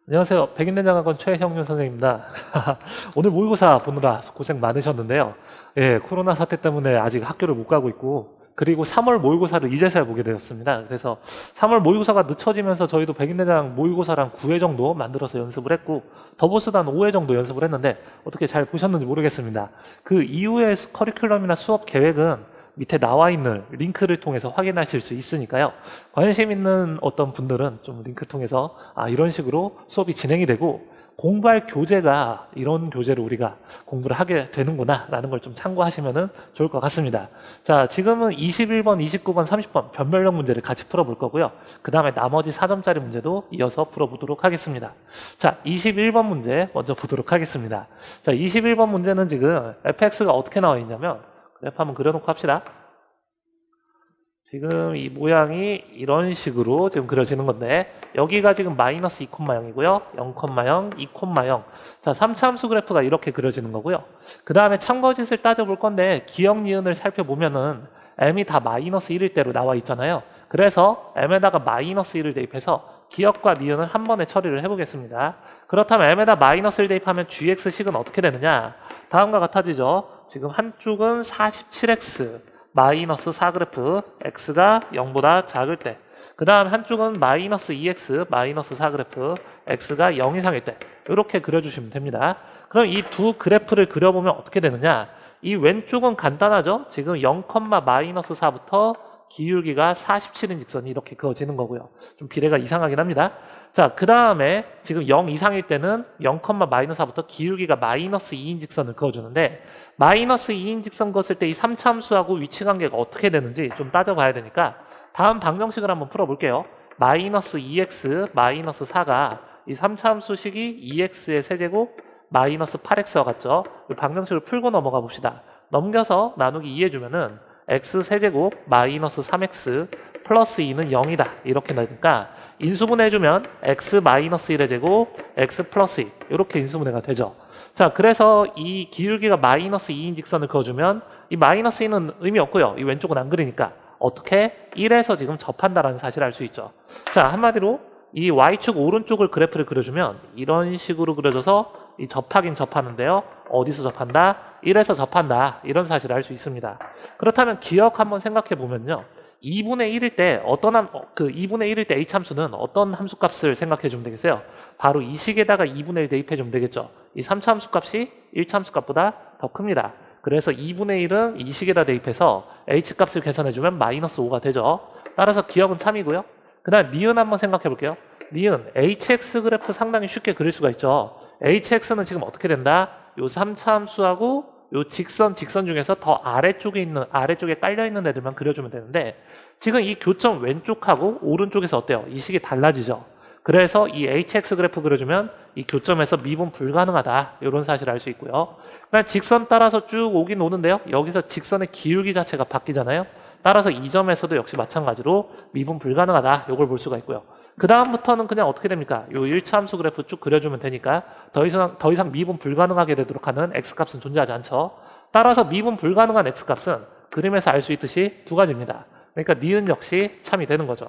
안녕하세요. 백인대장학원 최형윤 선생님입니다. 오늘 모의고사 보느라 고생 많으셨는데요. 예, 코로나 사태 때문에 아직 학교를 못 가고 있고, 그리고 3월 모의고사를 이제서야 보게 되었습니다. 그래서 3월 모의고사가 늦춰지면서 저희도 백인대장 모의고사랑 9회 정도 만들어서 연습을 했고, 더보스도 한 5회 정도 연습을 했는데, 어떻게 잘 보셨는지 모르겠습니다. 그 이후의 커리큘럼이나 수업 계획은 밑에 나와 있는 링크를 통해서 확인하실 수 있으니까요. 관심 있는 어떤 분들은 좀 링크를 통해서 이런 식으로 수업이 진행이 되고 공부할 교재가 이런 교재로 우리가 공부를 하게 되는구나 라는 걸 좀 참고하시면 좋을 것 같습니다. 자, 지금은 21번, 29번, 30번 변별력 문제를 같이 풀어볼 거고요. 그 다음에 나머지 4점짜리 문제도 이어서 풀어보도록 하겠습니다. 자, 21번 문제 먼저 보도록 하겠습니다. 자, 21번 문제는 지금 fx가 어떻게 나와 있냐면 그래프 한번 그려놓고 합시다. 지금 이 모양이 이런 식으로 지금 그려지는 건데 여기가 지금 마이너스 2,0이고요. 0,0, 2,0. 자, 3차함수 그래프가 이렇게 그려지는 거고요. 그 다음에 참거짓을 따져볼 건데 기억 니은을 살펴보면은 m이 다 마이너스 1일 대로 나와 있잖아요. 그래서 m에다가 마이너스 1을 대입해서 기억과 니은을 한 번에 처리를 해보겠습니다. 그렇다면 m에다 마이너스 1 대입하면 gx식은 어떻게 되느냐? 다음과 같아지죠. 지금 한쪽은 47x 마이너스 4그래프 x가 0보다 작을 때, 그 다음 한쪽은 마이너스 2x 마이너스 4그래프 x가 0 이상일 때 이렇게 그려주시면 됩니다. 그럼 이 두 그래프를 그려보면 어떻게 되느냐? 이 왼쪽은 간단하죠. 지금 0, 마이너스 4부터 기울기가 47인 직선이 이렇게 그어지는 거고요. 좀 비례가 이상하긴 합니다. 자, 그 다음에 지금 0 이상일 때는 0, 마이너스 4부터 기울기가 마이너스 2인 직선을 그어주는데 마이너스 2인 직선 그었을 때 이 3차함수하고 위치 관계가 어떻게 되는지 좀 따져봐야 되니까 다음 방정식을 한번 풀어볼게요. 마이너스 2x 마이너스 4가 이 3차함수식이 2x의 세제곱 마이너스 8x와 같죠. 이 방정식을 풀고 넘어가 봅시다. 넘겨서 나누기 2 해주면은 x 세제곱 마이너스 3x 플러스 2는 0이다 이렇게 나니까 인수분해해주면 x 마이너스 1의 제곱 x 플러스 2 이렇게 인수분해가 되죠. 자, 그래서 이 기울기가 마이너스 2인 직선을 그어주면 이 마이너스 2는 의미 없고요. 이 왼쪽은 안 그리니까 어떻게 1에서 지금 접한다라는 사실을 알 수 있죠. 자, 한마디로 이 y축 오른쪽을 그래프를 그려주면 이런 식으로 그려져서 이 접하긴 접하는데요. 어디서 접한다? 1에서 접한다. 이런 사실을 알 수 있습니다. 그렇다면 기억 한번 생각해 보면요. 2분의 1일 때 그 2분의 1일 때 h함수는 어떤 함수 값을 생각해 주면 되겠어요? 바로 이 식에다가 2분의 1 대입해 주면 되겠죠. 이 3차 함수 값이 1차 함수 값보다 더 큽니다. 그래서 2분의 1은 이 식에다 대입해서 h 값을 계산해 주면 마이너스 5가 되죠. 따라서 기억은 참이고요. 그 다음 니은 한번 생각해 볼게요. 니은 hx 그래프 상당히 쉽게 그릴 수가 있죠. hx는 지금 어떻게 된다? 요 3차 함수하고 요 직선 중에서 더 아래쪽에 깔려 있는 애들만 그려주면 되는데 지금 이 교점 왼쪽하고 오른쪽에서 어때요? 이 식이 달라지죠. 그래서 이 hx 그래프 그려주면 이 교점에서 미분 불가능하다 이런 사실을 알 수 있고요. 그냥 직선 따라서 쭉 오긴 오는데요. 여기서 직선의 기울기 자체가 바뀌잖아요. 따라서 이 점에서도 역시 마찬가지로 미분 불가능하다 이걸 볼 수가 있고요. 그 다음부터는 그냥 어떻게 됩니까? 요 1차 함수 그래프 쭉 그려주면 되니까 더 이상 미분 불가능하게 되도록 하는 x값은 존재하지 않죠. 따라서 미분 불가능한 x값은 그림에서 알 수 있듯이 두 가지입니다. 그러니까 니은 역시 참이 되는 거죠.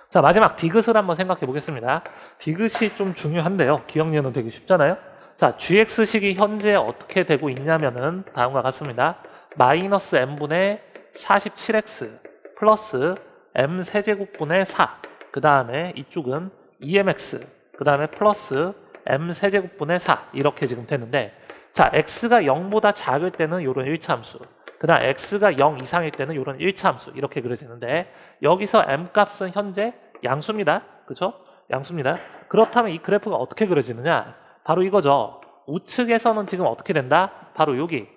자, 마지막 디귿을 한번 생각해 보겠습니다. 디귿이 좀 중요한데요. 기억 니은은 되게 쉽잖아요. 자, gx식이 현재 어떻게 되고 있냐면은 다음과 같습니다. 마이너스 m분의 47x 플러스 m 세제곱분의 4 그 다음에 이쪽은 2mx 그 다음에 플러스 m 세제곱분의 4 이렇게 지금 되는데 자, x가 0보다 작을 때는 이런 1차 함수 그 다음 x가 0 이상일 때는 이런 1차 함수 이렇게 그려지는데 여기서 m 값은 현재 양수입니다. 그렇죠? 양수입니다. 그렇다면 이 그래프가 어떻게 그려지느냐? 바로 이거죠. 우측에서는 지금 어떻게 된다? 바로 여기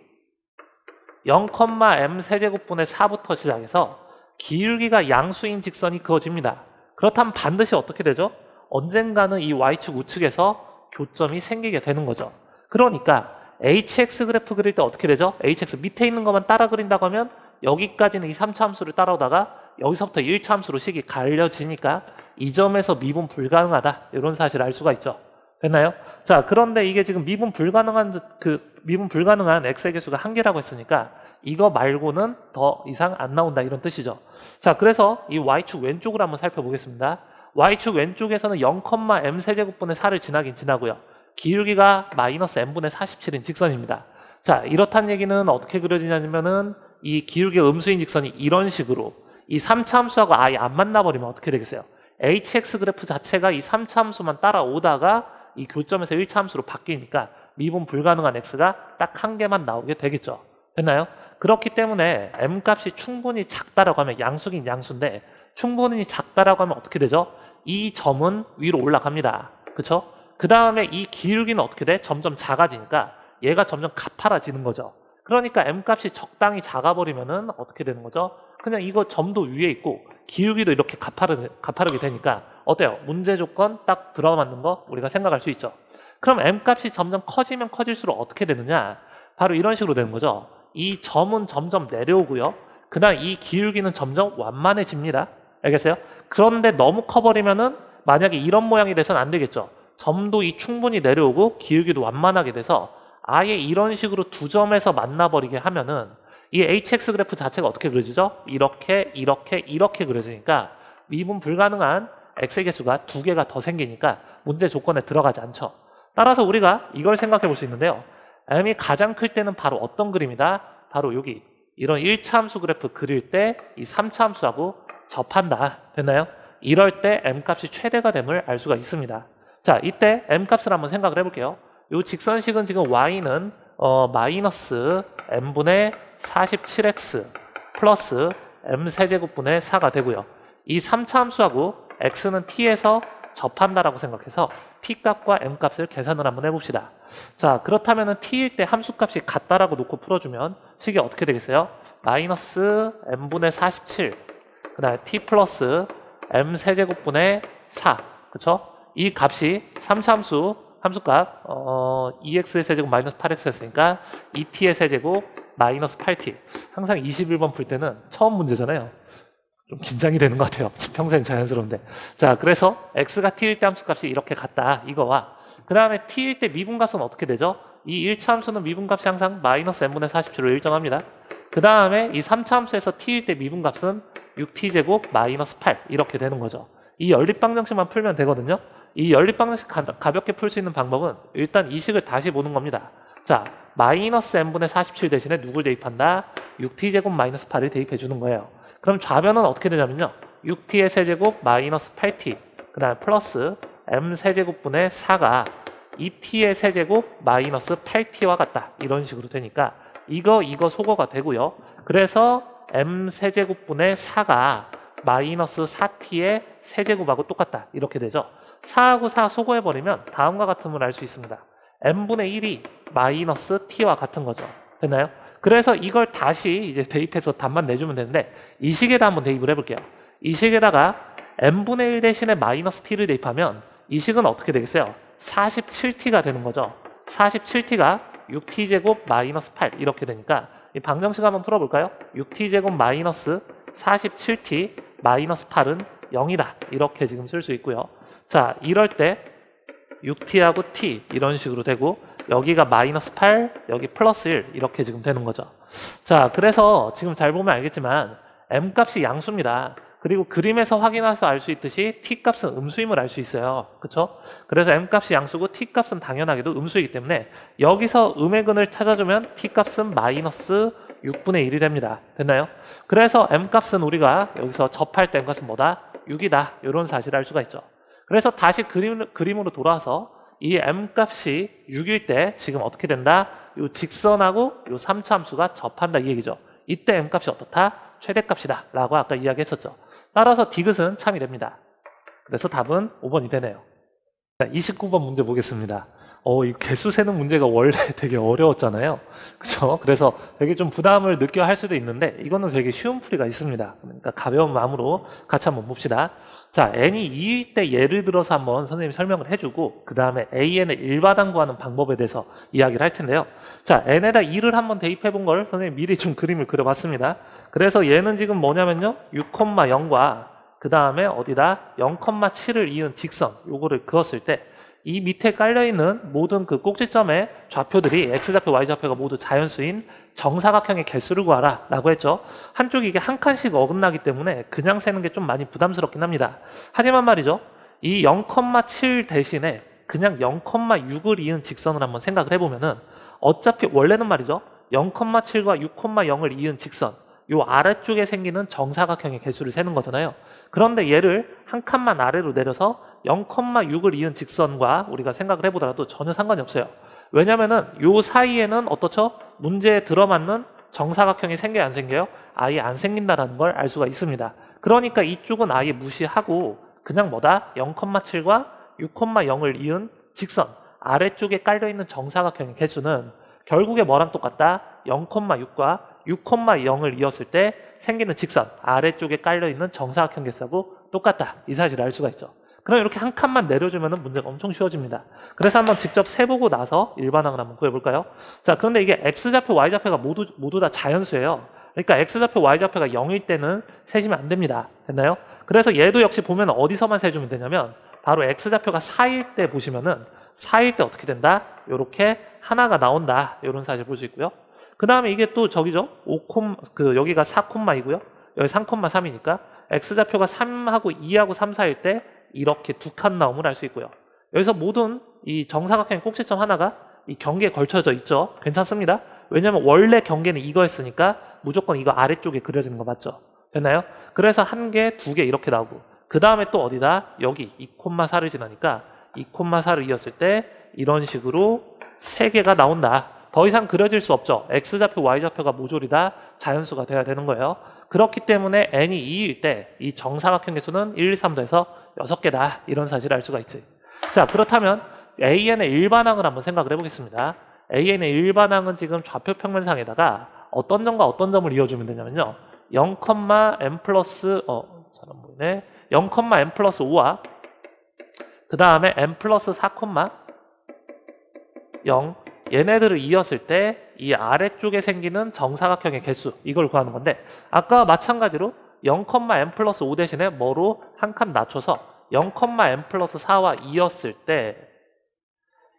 0,m 세제곱분의 4부터 시작해서 기울기가 양수인 직선이 그어집니다. 그렇다면 반드시 어떻게 되죠? 언젠가는 이 y축 우측에서 교점이 생기게 되는 거죠. 그러니까 hx 그래프 그릴 때 어떻게 되죠? hx 밑에 있는 것만 따라 그린다고 하면 여기까지는 이 3차 함수를 따라오다가 여기서부터 1차 함수로 식이 갈려지니까 이 점에서 미분 불가능하다 이런 사실을 알 수가 있죠. 됐나요? 자, 그런데 이게 지금 미분 불가능한 x의 개수가 1개라고 했으니까 이거 말고는 더 이상 안 나온다 이런 뜻이죠. 자, 그래서 이 y축 왼쪽으로 한번 살펴보겠습니다. y축 왼쪽에서는 0, m세제곱분의 4를 지나긴 지나고요. 기울기가 마이너스 m분의 47인 직선입니다. 자, 이렇다는 얘기는 어떻게 그려지냐면은 이 기울기가 음수인 직선이 이런 식으로 이 3차 함수하고 아예 안 만나버리면 어떻게 되겠어요? hx 그래프 자체가 이 3차 함수만 따라오다가 이 교점에서 1차 함수로 바뀌니까 미분 불가능한 x가 딱 한 개만 나오게 되겠죠. 됐나요? 그렇기 때문에 m값이 충분히 작다라고 하면 양수긴 양수인데 충분히 작다라고 하면 어떻게 되죠? 이 점은 위로 올라갑니다. 그쵸? 그 다음에 이 기울기는 어떻게 돼? 점점 작아지니까 얘가 점점 가파라지는 거죠. 그러니까 m값이 적당히 작아버리면은 어떻게 되는 거죠? 그냥 이거 점도 위에 있고 기울기도 이렇게 가파르게 되니까 어때요? 문제 조건 딱 들어맞는 거 우리가 생각할 수 있죠. 그럼 m값이 점점 커지면 커질수록 어떻게 되느냐? 바로 이런 식으로 되는 거죠. 이 점은 점점 내려오고요. 그 다음 이 기울기는 점점 완만해집니다. 알겠어요? 그런데 너무 커버리면은 만약에 이런 모양이 돼서는 안 되겠죠. 점도 이 충분히 내려오고 기울기도 완만하게 돼서 아예 이런 식으로 두 점에서 만나버리게 하면은 이 hx 그래프 자체가 어떻게 그려지죠? 이렇게 그려지니까 미분 불가능한 x의 개수가 두 개가 더 생기니까 문제 조건에 들어가지 않죠. 따라서 우리가 이걸 생각해 볼 수 있는데요. m이 가장 클 때는 바로 어떤 그림이다? 바로 여기 이런 1차 함수 그래프 그릴 때 이 3차 함수하고 접한다. 됐나요? 이럴 때 m값이 최대가 됨을 알 수가 있습니다. 자, 이때 m값을 한번 생각을 해볼게요. 이 직선식은 지금 y는 마이너스 m분의 47x 플러스 m세제곱분의 4가 되고요. 이 3차 함수하고 x는 t에서 접한다라고 생각해서 t값과 m값을 계산을 한번 해봅시다. 자, 그렇다면 t일 때 함수값이 같다라고 놓고 풀어주면 식이 어떻게 되겠어요? 마이너스 m분의 47 그 다음에 t 플러스 m세제곱분의 4 그쵸? 이 값이 3차 함수값 2x의 세제곱 마이너스 8x였으니까 2t의 세제곱 마이너스 8t. 항상 21번 풀 때는 처음 문제잖아요. 좀 긴장이 되는 것 같아요. 평소엔 자연스러운데. 자, 그래서 x가 t일 때 함수값이 이렇게 같다. 이거와 그 다음에 t일 때 미분값은 어떻게 되죠? 이 1차 함수는 미분값이 항상 마이너스 m분의 47로 일정합니다. 그 다음에 이 3차 함수에서 t일 때 미분값은 6t제곱 마이너스 8 이렇게 되는 거죠. 이 연립방정식만 풀면 되거든요. 이 연립방정식 가볍게 풀 수 있는 방법은 일단 이 식을 다시 보는 겁니다. 자, 마이너스 m분의 47 대신에 누굴 대입한다? 6t제곱 마이너스 8을 대입해 주는 거예요. 그럼 좌변은 어떻게 되냐면요. 6t의 세제곱 마이너스 8t 그 다음에 플러스 m세제곱분의 4가 2t의 세제곱 마이너스 8t와 같다. 이런 식으로 되니까 이거 소거가 되고요. 그래서 m세제곱분의 4가 마이너스 4t의 세제곱하고 똑같다. 이렇게 되죠. 4하고 4 소거해버리면 다음과 같음을 알 수 있습니다. m분의 1이 마이너스 t와 같은 거죠. 됐나요? 그래서 이걸 다시 이제 대입해서 답만 내주면 되는데 이 식에다 한번 대입을 해볼게요. 이 식에다가 m분의 1 대신에 마이너스 t를 대입하면 이 식은 어떻게 되겠어요? 47t가 되는 거죠. 47t가 6t제곱 마이너스 8 이렇게 되니까 이 방정식 한번 풀어볼까요? 6t제곱 마이너스 47t 마이너스 8은 0이다. 이렇게 지금 쓸 수 있고요. 자, 이럴 때 6t하고 t 이런 식으로 되고 여기가 마이너스 8, 여기 플러스 1 이렇게 지금 되는 거죠. 자, 그래서 지금 잘 보면 알겠지만 m값이 양수입니다. 그리고 그림에서 확인해서 알 수 있듯이 t값은 음수임을 알 수 있어요. 그렇죠? 그래서 m값이 양수고 t값은 당연하게도 음수이기 때문에 여기서 음의 근을 찾아주면 t값은 마이너스 6분의 1이 됩니다. 됐나요? 그래서 m값은 우리가 여기서 접할 때 m값은 뭐다? 6이다. 이런 사실을 알 수가 있죠. 그래서 다시 그림으로 돌아와서 이 m값이 6일 때 지금 어떻게 된다? 이 직선하고 이 3차 함수가 접한다 이 얘기죠. 이때 m값이 어떻다? 최대값이다 라고 아까 이야기했었죠. 따라서 디귿은 참이 됩니다. 그래서 답은 5번이 되네요. 29번 문제 보겠습니다. 이 개수 세는 문제가 원래 되게 어려웠잖아요. 그렇죠? 그래서 되게 좀 부담을 느껴 할 수도 있는데 이거는 되게 쉬운 풀이가 있습니다. 그러니까 가벼운 마음으로 같이 한번 봅시다. 자, n이 2일 때 예를 들어서 한번 선생님이 설명을 해주고 그 다음에 an의 일반항 구하는 방법에 대해서 이야기를 할 텐데요. 자, n에다 2를 한번 대입해 본 걸 선생님이 미리 좀 그림을 그려봤습니다. 그래서 얘는 지금 뭐냐면요. 6,0과 그 다음에 어디다 0,7을 이은 직선 요거를 그었을 때 이 밑에 깔려있는 모든 그 꼭지점의 좌표들이 x좌표, y좌표가 모두 자연수인 정사각형의 개수를 구하라 라고 했죠. 한쪽이 이게 한 칸씩 어긋나기 때문에 그냥 세는 게 좀 많이 부담스럽긴 합니다. 하지만 말이죠. 이 0,7 대신에 그냥 0,6을 이은 직선을 한번 생각을 해보면은 어차피 원래는 말이죠. 0,7과 6,0을 이은 직선 요 아래쪽에 생기는 정사각형의 개수를 세는 거잖아요. 그런데 얘를 한 칸만 아래로 내려서 0,6을 이은 직선과 우리가 생각을 해보더라도 전혀 상관이 없어요. 왜냐면은 요 사이에는 어떻죠? 문제에 들어맞는 정사각형이 생겨요, 안 생겨요? 아예 안 생긴다는 걸 알 수가 있습니다. 그러니까 이쪽은 아예 무시하고 그냥 뭐다? 0,7과 6,0을 이은 직선 아래쪽에 깔려있는 정사각형의 개수는 결국에 뭐랑 똑같다? 0,6과 6,0을 이었을 때 생기는 직선 아래쪽에 깔려있는 정사각형 개수하고 똑같다. 이 사실을 알 수가 있죠. 그럼 이렇게 한 칸만 내려주면 문제가 엄청 쉬워집니다. 그래서 한번 직접 세보고 나서 일반항을 한번 구해볼까요? 자, 그런데 이게 x좌표, y좌표가 모두 다 자연수예요. 그러니까 x좌표, y좌표가 0일 때는 세시면 안 됩니다. 됐나요? 그래서 얘도 역시 보면 어디서만 세주면 되냐면 바로 x좌표가 4일 때 보시면은 4일 때 어떻게 된다? 이렇게 하나가 나온다. 이런 사실 볼 수 있고요. 그 다음에 이게 또 저기죠. 여기가 4콤마이고요. 여기 3,3이니까 x좌표가 3하고 2하고 3 사이일 때 이렇게 두 칸 나옴을 알 수 있고요. 여기서 모든 이 정사각형의 꼭지점 하나가 이 경계에 걸쳐져 있죠. 괜찮습니다. 왜냐면 원래 경계는 이거였으니까 무조건 이거 아래쪽에 그려지는 거 맞죠? 됐나요? 그래서 한 개, 두 개 이렇게 나오고 그 다음에 또 어디다? 여기 2,4를 지나니까 2,4를 이었을 때 이런 식으로 세 개가 나온다. 더 이상 그려질 수 없죠. x좌표, y좌표가 모조리 다 자연수가 돼야 되는 거예요. 그렇기 때문에 n이 2일 때 이 정사각형 개수는 1, 2, 3도에서 6개다. 이런 사실을 알 수가 있지. 자, 그렇다면 AN의 일반항을 한번 생각을 해보겠습니다. AN의 일반항은 지금 좌표 평면상에다가 어떤 점과 어떤 점을 이어주면 되냐면요. 0,m 플러스 잘 안 보이네. 0,m 플러스 5와 그 다음에 m 플러스 4,0 얘네들을 이었을 때 이 아래쪽에 생기는 정사각형의 개수 이걸 구하는 건데 아까 마찬가지로 0,m 플러스 5 대신에 뭐로 한 칸 낮춰서 0,m 플러스 4와 이었을 때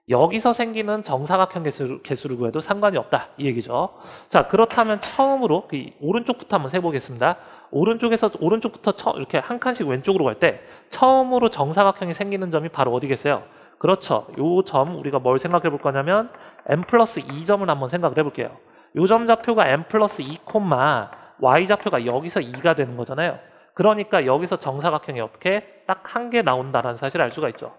여기서 생기는 정사각형 개수를 구해도 상관이 없다 이 얘기죠. 자, 그렇다면 처음으로 오른쪽부터 한번 세보겠습니다. 오른쪽부터 이렇게 한 칸씩 왼쪽으로 갈 때 처음으로 정사각형이 생기는 점이 바로 어디겠어요? 그렇죠. 요 점 우리가 뭘 생각해 볼 거냐면 m 플러스 2점을 한번 생각을 해볼게요. 요 점 좌표가 m 플러스 2, y 좌표가 여기서 2가 되는 거잖아요. 그러니까 여기서 정사각형이 어떻게 딱 한 개 나온다는 사실을 알 수가 있죠.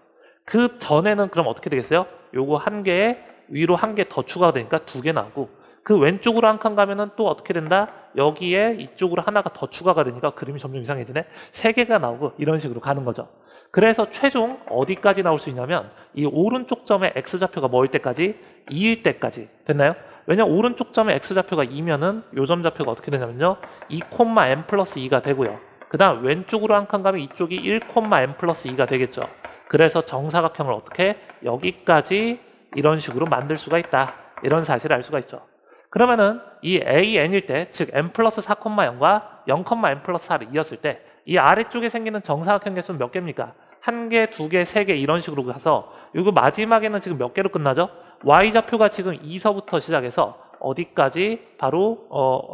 그 전에는 그럼 어떻게 되겠어요? 요거 한 개에 위로 한 개 더 추가가 되니까 두 개 나오고 그 왼쪽으로 한 칸 가면은 또 어떻게 된다? 여기에 이쪽으로 하나가 더 추가가 되니까 그림이 점점 이상해지네. 세 개가 나오고 이런 식으로 가는 거죠. 그래서 최종 어디까지 나올 수 있냐면 이 오른쪽 점의 x좌표가 뭐일 때까지? 2일 때까지. 됐나요? 왜냐면 오른쪽 점의 x좌표가 2면은 요 점 좌표가 어떻게 되냐면요. 2,m 플러스 2가 되고요. 그 다음 왼쪽으로 한 칸 가면 이쪽이 1,m 플러스 2가 되겠죠. 그래서 정사각형을 어떻게 여기까지 이런 식으로 만들 수가 있다. 이런 사실을 알 수가 있죠. 그러면은 이 AN일 때, 즉 m 플러스 4,0과 0,m 플러스 4를 이었을 때 이 아래쪽에 생기는 정사각형 개수는 몇 개입니까? 한 개, 두 개, 세 개 이런 식으로 가서 이거 마지막에는 지금 몇 개로 끝나죠? y좌표가 지금 2서부터 시작해서 어디까지? 바로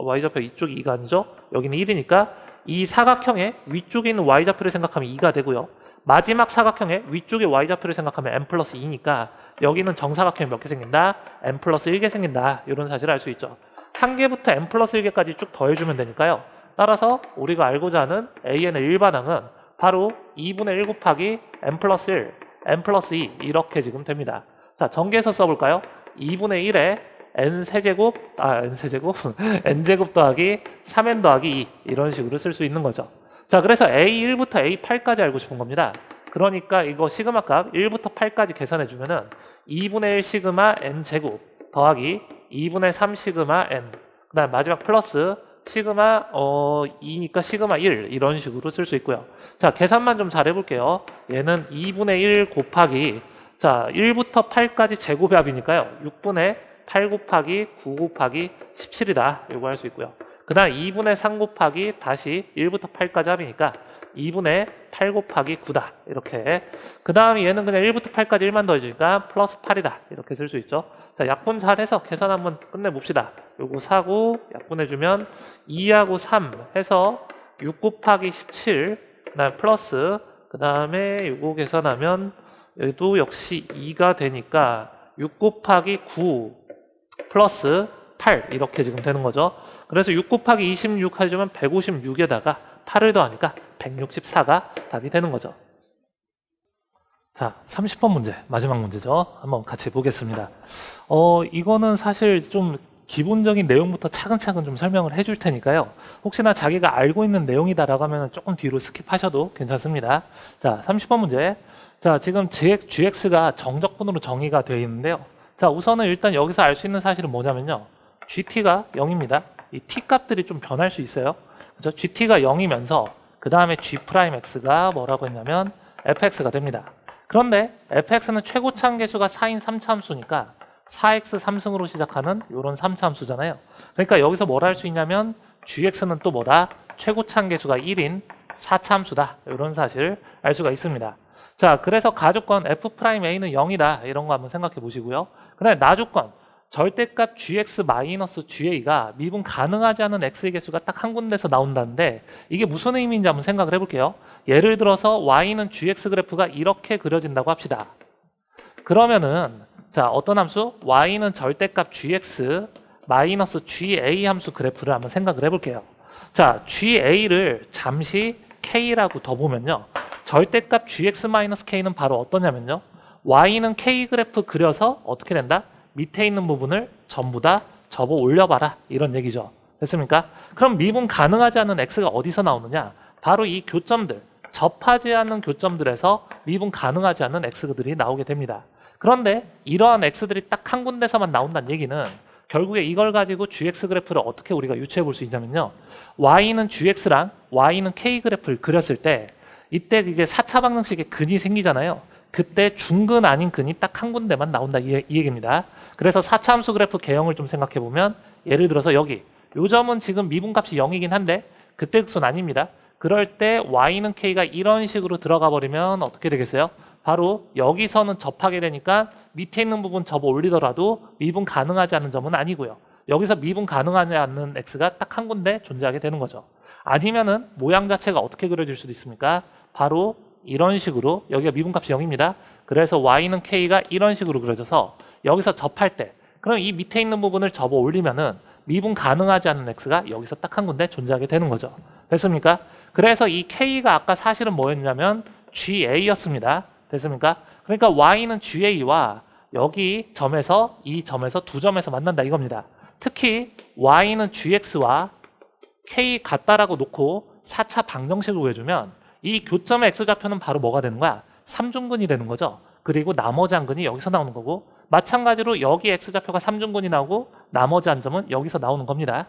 y좌표 이쪽이 2가 아니죠? 여기는 1이니까 이 사각형의 위쪽에 있는 y좌표를 생각하면 2가 되고요. 마지막 사각형의 위쪽에 y좌표를 생각하면 m 플러스 2니까 여기는 정사각형이 몇 개 생긴다? m 플러스 1개 생긴다. 이런 사실을 알 수 있죠. 한 개부터 m 플러스 1개까지 쭉 더해주면 되니까요. 따라서 우리가 알고자 하는 AN의 일반항은 바로 2분의 1 곱하기 m 플러스 1, m 플러스 2 이렇게 지금 됩니다. 자, 전개해서 써볼까요? 2분의 1에 n세제곱 n제곱 더하기 3n 더하기 2 이런 식으로 쓸 수 있는 거죠. 자, 그래서 A1부터 A8까지 알고 싶은 겁니다. 그러니까 이거 시그마 값 1부터 8까지 계산해주면은 2분의 1 시그마 n제곱 더하기 2분의 3 시그마 n 그 다음 마지막 플러스 시그마 2니까 시그마 1 이런 식으로 쓸 수 있고요. 자, 계산만 좀 잘 해볼게요. 얘는 2분의 1 곱하기 자 1부터 8까지 제곱의 합이니까요. 6분의 8 곱하기 9 곱하기 17이다. 이거 할 수 있고요. 그 다음 2분의 3 곱하기 다시 1부터 8까지 합이니까 2분의 8 곱하기 9다. 이렇게. 그 다음에 얘는 그냥 1부터 8까지 1만 더해주니까 플러스 8이다. 이렇게 쓸 수 있죠. 자, 약분 잘해서 계산 한번 끝내봅시다. 요거 사고 약분해주면 2하고 3 해서 6 곱하기 17, 그 다음에 플러스, 그 다음에 요거 계산하면 여기도 역시 2가 되니까 6 곱하기 9 플러스 8 이렇게 지금 되는 거죠. 그래서 6 곱하기 26 해주면 156에다가 8을 더하니까 164가 답이 되는 거죠. 자, 30번 문제, 마지막 문제죠. 한번 같이 보겠습니다. 이거는 사실 좀 기본적인 내용부터 차근차근 좀 설명을 해줄 테니까요. 혹시나 자기가 알고 있는 내용이다라고 하면 조금 뒤로 스킵하셔도 괜찮습니다. 자, 30번 문제. 자, 지금 gx가 정적분으로 정의가 되어 있는데요. 자, 우선은 일단 여기서 알 수 있는 사실은 뭐냐면요. gt가 0입니다. 이 t 값들이 좀 변할 수 있어요. 그렇죠? gt가 0이면서 그 다음에 g'x가 뭐라고 했냐면 fx가 됩니다. 그런데 fx는 최고차 계수가 4인 3차 함수니까 4x 3승으로 시작하는 이런 3차 함수잖아요. 그러니까 여기서 뭘 할 수 있냐면 gx는 또 뭐다? 최고차 계수가 1인 4차 함수다. 이런 사실을 알 수가 있습니다. 자, 그래서 가조건 f'A는 0이다. 이런 거 한번 생각해 보시고요. 그 다음에 나조건 절대값 gx-ga가 미분 가능하지 않은 x의 개수가 딱 한 군데서 나온다는데 이게 무슨 의미인지 한번 생각을 해볼게요. 예를 들어서 y는 gx 그래프가 이렇게 그려진다고 합시다. 그러면은 자, 어떤 함수? y는 절대값 gx ga 함수 그래프를 한번 생각을 해볼게요. 자, ga를 잠시 k라고 더 보면요. 절대값 gx-k는 바로 어떠냐면요. y는 k 그래프 그려서 어떻게 된다? 밑에 있는 부분을 전부 다 접어 올려봐라. 이런 얘기죠. 됐습니까? 그럼 미분 가능하지 않은 x가 어디서 나오느냐? 바로 이 교점들, 접하지 않는 교점들에서 미분 가능하지 않는 x들이 나오게 됩니다. 그런데 이러한 x들이 딱 한 군데서만 나온다는 얘기는 결국에 이걸 가지고 gx 그래프를 어떻게 우리가 유추해 볼 수 있냐면요. y는 gx랑 y는 k 그래프를 그렸을 때 이때 이게 4차 방정식의 근이 생기잖아요. 그때 중근 아닌 근이 딱 한 군데만 나온다 이 얘기입니다. 그래서 4차 함수 그래프 개형을 좀 생각해 보면 예를 들어서 여기 요 점은 지금 미분값이 0이긴 한데 그때 극소는 아닙니다. 그럴 때 y는 k가 이런 식으로 들어가 버리면 어떻게 되겠어요? 바로 여기서는 접하게 되니까 밑에 있는 부분 접어 올리더라도 미분 가능하지 않은 점은 아니고요. 여기서 미분 가능하지 않는 x가 딱 한 군데 존재하게 되는 거죠. 아니면은 모양 자체가 어떻게 그려질 수도 있습니까? 바로 이런 식으로 여기가 미분값이 0입니다. 그래서 y는 k가 이런 식으로 그려져서 여기서 접할 때 그럼 이 밑에 있는 부분을 접어 올리면은 미분 가능하지 않은 x가 여기서 딱 한 군데 존재하게 되는 거죠. 됐습니까? 그래서 이 k가 아까 사실은 뭐였냐면 ga였습니다. 됐습니까? 그러니까 y는 ga와 여기 점에서 이 점에서 두 점에서 만난다 이겁니다. 특히 y는 gx와 k 같다라고 놓고 4차 방정식을 구해주면 이 교점의 x좌표는 바로 뭐가 되는 거야? 3중근이 되는 거죠. 그리고 나머지 한 근이 여기서 나오는 거고 마찬가지로 여기 x좌표가 3중근이 나오고 나머지 한 점은 여기서 나오는 겁니다.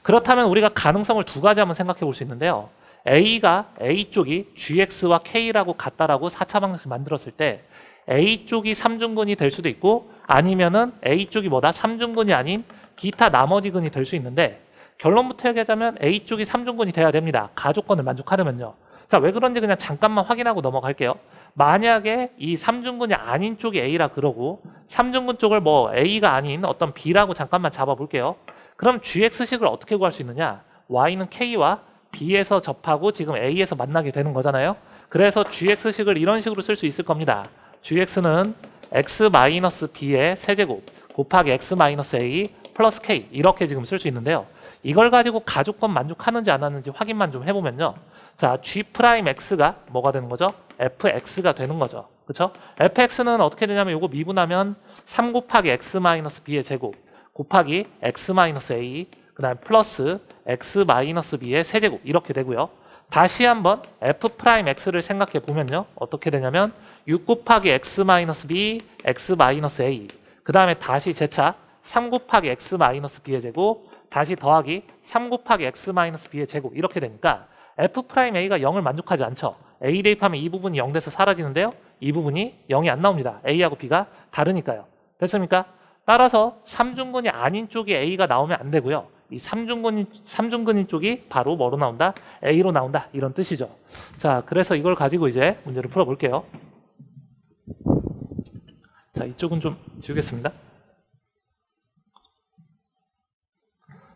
그렇다면 우리가 가능성을 두 가지 한번 생각해 볼 수 있는데요. A쪽이 gx와 k라고 같다라고 4차 방정식을 만들었을 때 A쪽이 3중근이 될 수도 있고 아니면은 A쪽이 뭐다? 3중근이 아닌 기타 나머지 근이 될 수 있는데 결론부터 얘기하자면 A쪽이 3중근이 돼야 됩니다. 가조건을 만족하려면요. 자, 왜 그런지 그냥 잠깐만 확인하고 넘어갈게요. 만약에 이 3중근이 아닌 쪽이 A라 그러고 3중근 쪽을 뭐 A가 아닌 어떤 B라고 잠깐만 잡아볼게요. 그럼 GX식을 어떻게 구할 수 있느냐? Y는 K와 B에서 접하고 지금 A에서 만나게 되는 거잖아요. 그래서 GX식을 이런 식으로 쓸 수 있을 겁니다. GX는 X-B의 세제곱 곱하기 X-A 플러스 K 이렇게 지금 쓸 수 있는데요. 이걸 가지고 가조건 만족하는지 안 하는지 확인만 좀 해보면요. 자, G'X가 뭐가 되는 거죠? fx가 되는 거죠. 그렇죠? fx는 어떻게 되냐면 이거 미분하면 3 곱하기 x-b의 제곱 곱하기 x-a 그 다음에 플러스 x-b의 세제곱 이렇게 되고요. 다시 한번 f'x를 생각해 보면요. 어떻게 되냐면 6 곱하기 x-b, x-a 그 다음에 다시 재차 3 곱하기 x-b의 제곱 다시 더하기 3 곱하기 x-b의 제곱 이렇게 되니까 f'A가 0을 만족하지 않죠. A 대입하면 이 부분이 0 돼서 사라지는데요. 이 부분이 0이 안 나옵니다. A하고 B가 다르니까요. 됐습니까? 따라서 3중근이 아닌 쪽에 A가 나오면 안 되고요. 이 삼중근인 쪽이 바로 뭐로 나온다? A로 나온다. 이런 뜻이죠. 자, 그래서 이걸 가지고 이제 문제를 풀어볼게요. 자, 이쪽은 좀 지우겠습니다.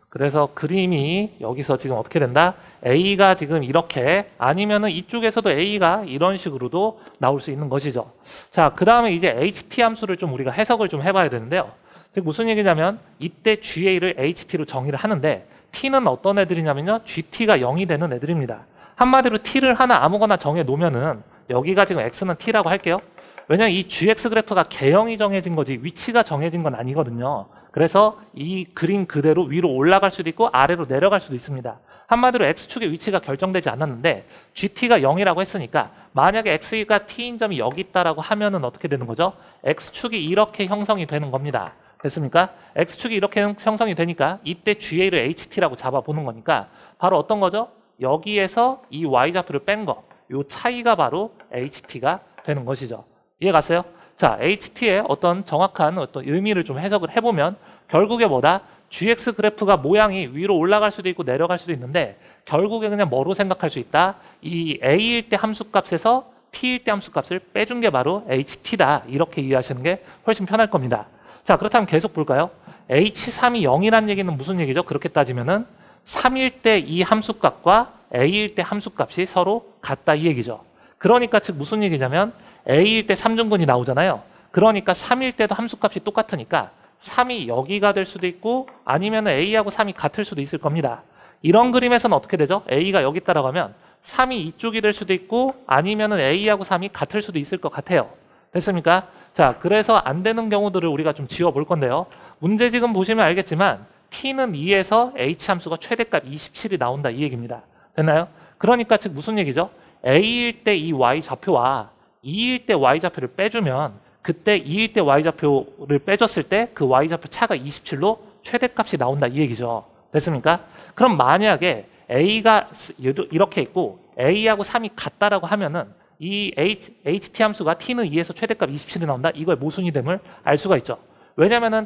그래서 그림이 여기서 지금 어떻게 된다? A가 지금 이렇게 아니면은 이쪽에서도 A가 이런 식으로도 나올 수 있는 것이죠. 자, 그 다음에 이제 HT 함수를 좀 우리가 해석을 좀 해봐야 되는데요. 즉 무슨 얘기냐면 이때 GA를 HT로 정의를 하는데 T는 어떤 애들이냐면요. GT가 0이 되는 애들입니다. 한마디로 T를 하나 아무거나 정해 놓으면은 여기가 지금 X는 T라고 할게요. 왜냐면 이 GX 그래프가 개형이 정해진 거지 위치가 정해진 건 아니거든요. 그래서 이 그림 그대로 위로 올라갈 수도 있고 아래로 내려갈 수도 있습니다. 한마디로 X축의 위치가 결정되지 않았는데 GT가 0이라고 했으니까 만약에 X가 T인 점이 여기 있다라고 하면은 어떻게 되는 거죠? X축이 이렇게 형성이 되는 겁니다. 됐습니까? X축이 이렇게 형성이 되니까 이때 GA를 HT라고 잡아보는 거니까 바로 어떤 거죠? 여기에서 이 Y좌표를 뺀 거, 요 차이가 바로 HT가 되는 것이죠. 이해 갔어요? 자, HT의 어떤 정확한 어떤 의미를 좀 해석을 해보면 결국에 뭐다? GX 그래프가 모양이 위로 올라갈 수도 있고 내려갈 수도 있는데 결국에 그냥 뭐로 생각할 수 있다? 이 A일 때 함수값에서 T일 때 함수값을 빼준 게 바로 HT다. 이렇게 이해하시는 게 훨씬 편할 겁니다. 자, 그렇다면 계속 볼까요? H3이 0이라는 얘기는 무슨 얘기죠? 그렇게 따지면은 3일 때 이 함수값과 A일 때 함수값이 서로 같다 이 얘기죠. 그러니까 즉 무슨 얘기냐면 A일 때 3중근이 나오잖아요. 그러니까 3일 때도 함수값이 똑같으니까 3이 여기가 될 수도 있고 아니면 A하고 3이 같을 수도 있을 겁니다. 이런 그림에서는 어떻게 되죠? A가 여기 따라가면 3이 이쪽이 될 수도 있고 아니면 A하고 3이 같을 수도 있을 것 같아요. 됐습니까? 자, 그래서 안 되는 경우들을 우리가 좀 지워볼 건데요. 문제 지금 보시면 알겠지만 T는 2에서 H 함수가 최대값 27이 나온다 이 얘기입니다. 됐나요? 그러니까 즉 무슨 얘기죠? A일 때 이 Y좌표와 2일 때 Y좌표를 빼주면 그때 2일 때 Y좌표를 빼줬을 때 그 Y좌표 차가 27로 최대값이 나온다 이 얘기죠. 됐습니까? 그럼 만약에 A가 이렇게 있고 A하고 3이 같다라고 하면은 이 HT 함수가 T는 2에서 최대값 27이 나온다. 이거의 모순이 됨을 알 수가 있죠. 왜냐면은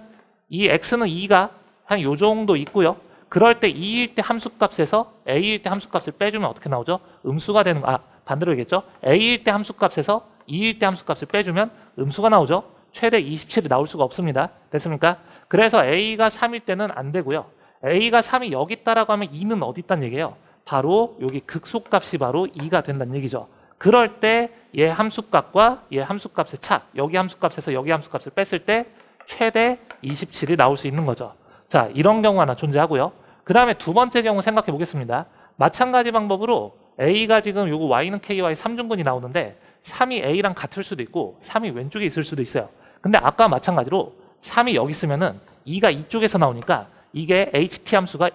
이 X는 2가 한 요 정도 있고요. 그럴 때 2일 때 함수값에서 A일 때 함수값을 빼주면 어떻게 나오죠? 음수가 되는 반대로 얘기했죠. A일 때 함수값에서 2일 때 함수값을 빼주면 음수가 나오죠. 최대 27이 나올 수가 없습니다. 됐습니까? 그래서 A가 3일 때는 안 되고요. A가 3이 여기 있다라고 하면 2는 어디 있다는 얘기예요? 바로 여기 극소값이 바로 2가 된다는 얘기죠. 그럴 때 얘 함수값과 얘 함수값의 차, 여기 함수값에서 여기 함수값을 뺐을 때 최대 27이 나올 수 있는 거죠. 자, 이런 경우 하나 존재하고요. 그 다음에 두 번째 경우 생각해 보겠습니다. 마찬가지 방법으로 A가 지금 요거 Y는 K와의 3중근이 나오는데 3이 A랑 같을 수도 있고 3이 왼쪽에 있을 수도 있어요. 근데 아까 마찬가지로 3이 여기 있으면은 2가 이쪽에서 나오니까 이게 HT 함수가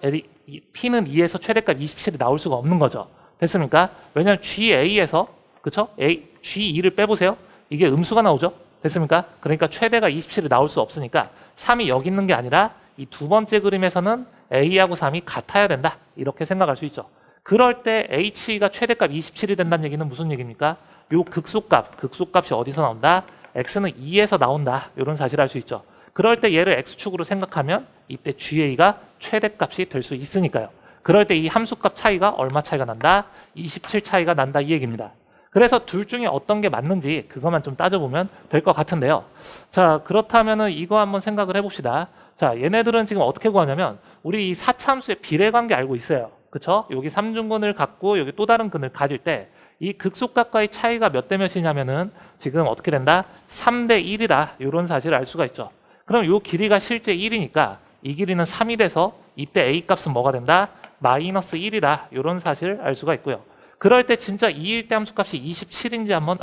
T는 2에서 최대값 27이 나올 수가 없는 거죠. 됐습니까? 왜냐하면 GA에서 그쵸? G2를 빼보세요. 이게 음수가 나오죠. 됐습니까? 그러니까 최대가 27이 나올 수 없으니까 3이 여기 있는 게 아니라 이 두 번째 그림에서는 A하고 3이 같아야 된다. 이렇게 생각할 수 있죠. 그럴 때 H가 최대값 27이 된다는 얘기는 무슨 얘기입니까? 요 극소값이 어디서 나온다? X는 2에서 나온다. 이런 사실을 알 수 있죠. 그럴 때 얘를 X축으로 생각하면 이때 GA가 최대값이 될 수 있으니까요. 그럴 때 이 함수값 차이가 얼마 차이가 난다? 27 차이가 난다 이 얘기입니다. 그래서 둘 중에 어떤 게 맞는지 그것만 좀 따져보면 될 것 같은데요. 자, 그렇다면은 이거 한번 생각을 해봅시다. 자, 얘네들은 지금 어떻게 구하냐면 우리 이 사차함수의 비례관계 알고 있어요. 그쵸? 여기 3중근을 갖고 여기 또 다른 근을 가질 때 이 극소값과의 차이가 몇 대 몇이냐면은 지금 어떻게 된다? 3대 1이다. 이런 사실을 알 수가 있죠. 그럼 이 길이가 실제 1이니까 이 길이는 3이 돼서 이때 A 값은 뭐가 된다? 마이너스 1이다. 이런 사실을 알 수가 있고요. 그럴 때 진짜 2일 때 함수값이 27인지 한번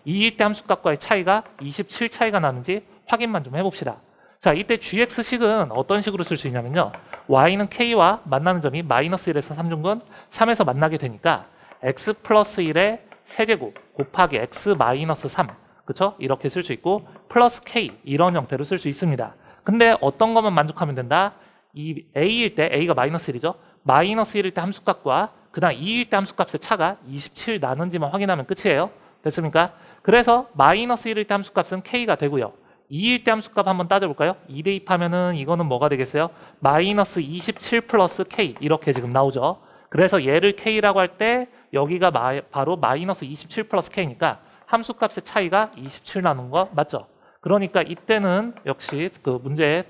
2일 때 함수값과의 차이가 27 차이가 나는지 확인만 좀 해봅시다. 자, 이때 gx식은 어떤 식으로 쓸 수 있냐면요. y는 k와 만나는 점이 마이너스 1에서 3중근 3에서 만나게 되니까 x 플러스 1의 세제곱 곱하기 x 마이너스 3 그쵸? 이렇게 쓸 수 있고 플러스 k 이런 형태로 쓸 수 있습니다. 근데 어떤 것만 만족하면 된다? 이 a일 때 a가 마이너스 1이죠. 마이너스 1일 때 함수값과 그 다음 2일 때 함수값의 차가 27 나는지만 확인하면 끝이에요. 됐습니까? 그래서 마이너스 1일 때 함수값은 k가 되고요. 2일 때 함수값 한번 따져볼까요? 2 대입하면은 이거는 뭐가 되겠어요? 마이너스 27 플러스 K 이렇게 지금 나오죠. 그래서 얘를 K라고 할 때 여기가 바로 마이너스 27 플러스 K니까 함수값의 차이가 27 나는 거 맞죠? 그러니까 이때는 역시 그 문제에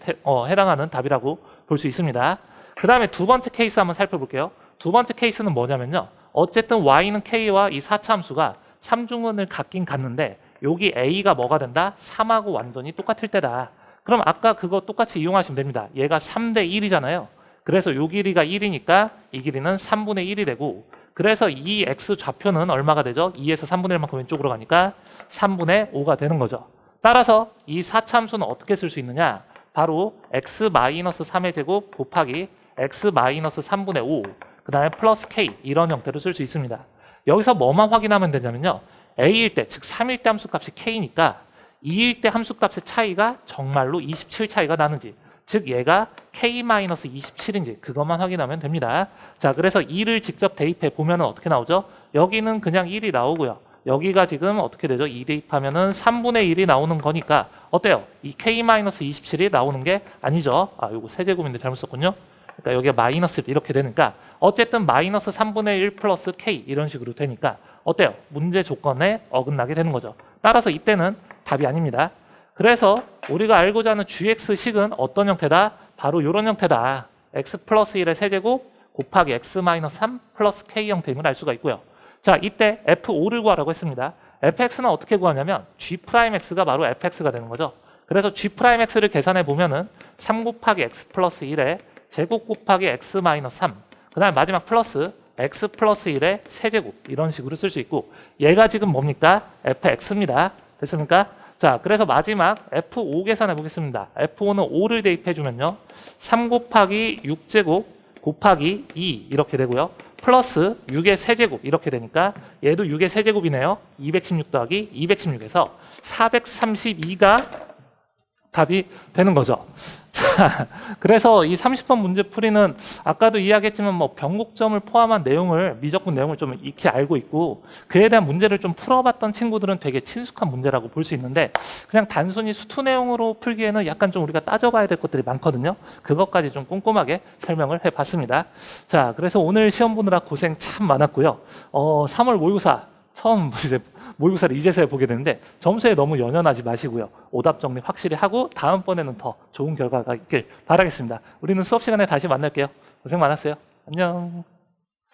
해당하는 답이라고 볼 수 있습니다. 그 다음에 두 번째 케이스 한번 살펴볼게요. 두 번째 케이스는 뭐냐면요. 어쨌든 y는 k와 이 4차 함수가 3중근을 갖긴 갖는데 여기 a가 뭐가 된다? 3하고 완전히 똑같을 때다. 그럼 아까 그거 똑같이 이용하시면 됩니다. 얘가 3대 1이잖아요. 그래서 요 길이가 1이니까 이 길이는 3분의 1이 되고 그래서 이 x 좌표는 얼마가 되죠? 2에서 3분의 1만큼 왼쪽으로 가니까 3분의 5가 되는 거죠. 따라서 이 4차 함수는 어떻게 쓸 수 있느냐? 바로 x-3의 제곱 곱하기 x-3분의 5 그 다음에 플러스 k 이런 형태로 쓸 수 있습니다. 여기서 뭐만 확인하면 되냐면요. a일 때, 즉 3일 때 함수값이 k니까 2일 때 함수값의 차이가 정말로 27 차이가 나는지 즉 얘가 k-27인지 그것만 확인하면 됩니다. 자, 그래서 2를 직접 대입해 보면 어떻게 나오죠? 여기는 그냥 1이 나오고요. 여기가 지금 어떻게 되죠? 2 대입하면은 3분의 1이 나오는 거니까 어때요? 이 k-27이 나오는 게 아니죠. 아, 요거 세제곱인데 잘못 썼군요. 그러니까 여기가 마이너스 이렇게 되니까 어쨌든 마이너스 3분의 1 플러스 k 이런 식으로 되니까 어때요? 문제 조건에 어긋나게 되는 거죠. 따라서 이때는 답이 아닙니다. 그래서 우리가 알고자 하는 gx식은 어떤 형태다? 바로 이런 형태다. x 플러스 1의 세제곱 곱하기 x 마이너스 3 플러스 k 형태임을 알 수가 있고요. 자, 이때 f5를 구하라고 했습니다. fx는 어떻게 구하냐면 g'x가 바로 fx가 되는 거죠. 그래서 g'x를 계산해 보면은 3 곱하기 x 플러스 1의 제곱 곱하기 x 마이너스 3 그 다음에 마지막 플러스 x 플러스 1의 세제곱 이런 식으로 쓸 수 있고 얘가 지금 뭡니까? fx입니다. 됐습니까? 자, 그래서 마지막 f5 계산해 보겠습니다. f5는 5를 대입해 주면요. 3 곱하기 6제곱 곱하기 2 이렇게 되고요. 플러스 6의 세제곱 이렇게 되니까 얘도 6의 세제곱이네요. 216 더하기 216에서 432가 답이 되는 거죠. 자, 그래서 이 30번 문제풀이는 아까도 이야기했지만 뭐 변곡점을 포함한 내용을 미적분 내용을 좀 익히 알고 있고 그에 대한 문제를 좀 풀어봤던 친구들은 되게 친숙한 문제라고 볼 수 있는데 그냥 단순히 수투 내용으로 풀기에는 약간 좀 우리가 따져봐야 될 것들이 많거든요. 그것까지 좀 꼼꼼하게 설명을 해봤습니다. 자, 그래서 오늘 시험 보느라 고생 참 많았고요. 3월 모의고사 처음 이제 모의고사를 이제서야 보게 되는데 점수에 너무 연연하지 마시고요. 오답 정리 확실히 하고 다음번에는 더 좋은 결과가 있길 바라겠습니다. 우리는 수업 시간에 다시 만날게요. 고생 많았어요. 안녕.